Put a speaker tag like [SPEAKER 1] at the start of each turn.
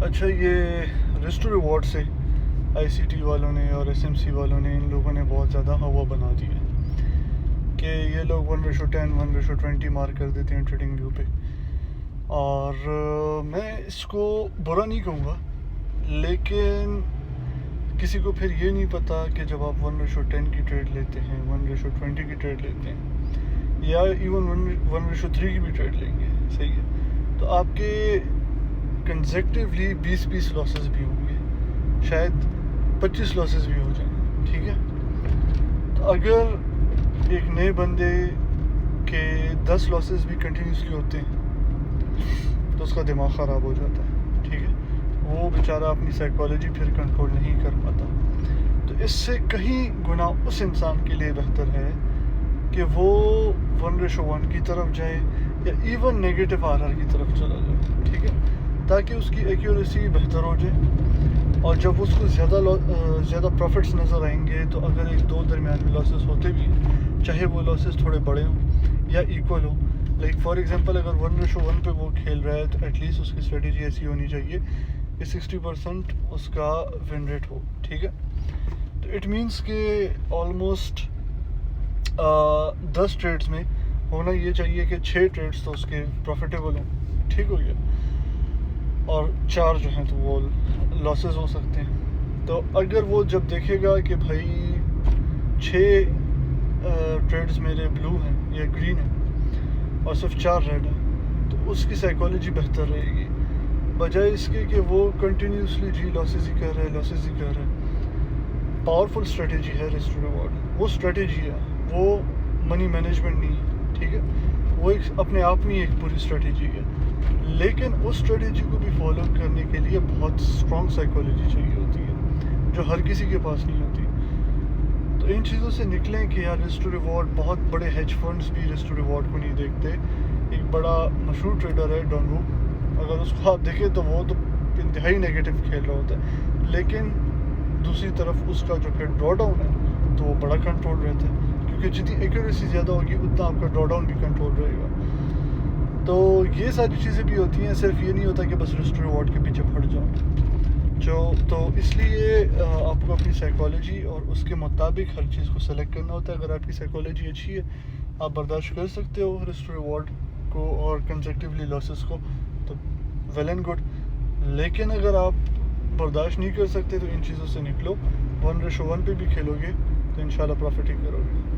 [SPEAKER 1] اچھا، یہ risk to reward سے آئی سی ٹی والوں نے اور ایس ایم سی والوں نے ان لوگوں نے بہت زیادہ ہوا بنا دی ہے کہ یہ لوگ 1:10 1:20 مار کر دیتے ہیں ٹریڈنگ ویو پہ. اور میں اس کو برا نہیں کہوں گا، لیکن کسی کو پھر یہ نہیں پتا کہ جب آپ 1:10 کی ٹریڈ لیتے ہیں، 1:20 کی ٹریڈ لیتے ہیں، یا ایون 1:3 کی بھی ٹریڈ لیں گے، صحیح ہے، تو آپ کے کنزیکٹیولی 20 لاسز بھی ہوں گے، شاید 25 لاسز بھی ہو جائیں گے، ٹھیک ہے. تو اگر ایک نئے بندے کے 10 لاسز بھی کنٹینیوسلی ہوتے ہیں تو اس کا دماغ خراب ہو جاتا ہے، ٹھیک ہے، وہ بیچارہ اپنی سائیکالوجی پھر کنٹرول نہیں کر پاتا. تو اس سے کہیں گنا اس انسان کے لیے بہتر ہے کہ وہ 1:1 کی طرف جائے یا ایون نیگیٹو آر آر کی طرف چلا جائے، ٹھیک ہے، تاکہ اس کی ایکیوریسی بہتر ہو جائے. اور جب اس کو زیادہ پروفٹس نظر آئیں گے تو اگر ایک دو درمیان میں لاسز ہوتے بھی ہیں، چاہے وہ لاسز تھوڑے بڑے ہوں یا ایکول ہوں، لائک فار ایگزامپل اگر 1:1 پہ وہ کھیل رہا ہے تو ایٹ لیسٹ اس کی اسٹریٹجی ایسی ہونی چاہیے کہ 60% اس کا ون ریٹ ہو، ٹھیک ہے. تو اٹ مینس کہ آلموسٹ 10 ٹریڈس میں ہونا یہ چاہیے کہ 6 ٹریڈس تو اس کے پروفیٹیبل ہوں، ٹھیک ہو گیا، اور 4 جو ہیں تو وہ لاسز ہو سکتے ہیں. تو اگر وہ جب دیکھے گا کہ بھائی 6 ٹریڈز میرے بلو ہیں یا گرین ہیں اور صرف 4 ریڈ ہیں، تو اس کی سائیکالوجی بہتر رہے گی، بجائے اس کے کہ وہ کنٹینیوسلی لاسز ہی کر رہے ہیں. پاورفل اسٹریٹجی ہے رسک ٹو ریوارڈ، وہ اسٹریٹجی ہے، وہ منی مینجمنٹ نہیں ہے، ٹھیک ہے، وہ ایک اپنے آپ میں ایک پوری اسٹریٹجی ہے، لیکن اس اسٹریٹجی کو بھی فالو کرنے کے لیے بہت اسٹرانگ سائیکالوجی چاہیے ہوتی ہے جو ہر کسی کے پاس نہیں ہوتی. تو ان چیزوں سے نکلیں کہ یار رسک ٹو ریوارڈ، بہت بڑے ہیج فنڈز بھی رسک ٹو ریوارڈ کو نہیں دیکھتے. ایک بڑا مشہور ٹریڈر ہے ڈان وو، اگر اس کو آپ دیکھیں تو وہ تو انتہائی نیگیٹو کھیل رہا ہوتا ہے، لیکن دوسری طرف اس کا جو پھر ڈرا ڈاؤن ہے تو وہ بڑا کنٹرول رہتا ہے، کیونکہ جتنی ایکوریسی زیادہ ہوگی اتنا آپ کا ڈرا ڈاؤن بھی کنٹرول رہے گا. تو یہ ساری چیزیں بھی ہوتی ہیں، صرف یہ نہیں ہوتا کہ بس رسک ٹو ریوارڈ کے پیچھے پھٹ جاؤ. تو اس لیے آپ کو اپنی سائیکالوجی اور اس کے مطابق ہر چیز کو سلیکٹ کرنا ہوتا ہے. اگر آپ کی سائیکالوجی اچھی ہے، آپ برداشت کر سکتے ہو رسک ٹو ریوارڈ کو اور کنزیکٹیولی لاسز کو، تو ویل اینڈ گڈ. لیکن اگر آپ برداشت نہیں کر سکتے تو ان چیزوں سے نکلو، 1:1 پہ بھی کھیلو گے تو انشاءاللہ پروفٹ ہی کرو گے.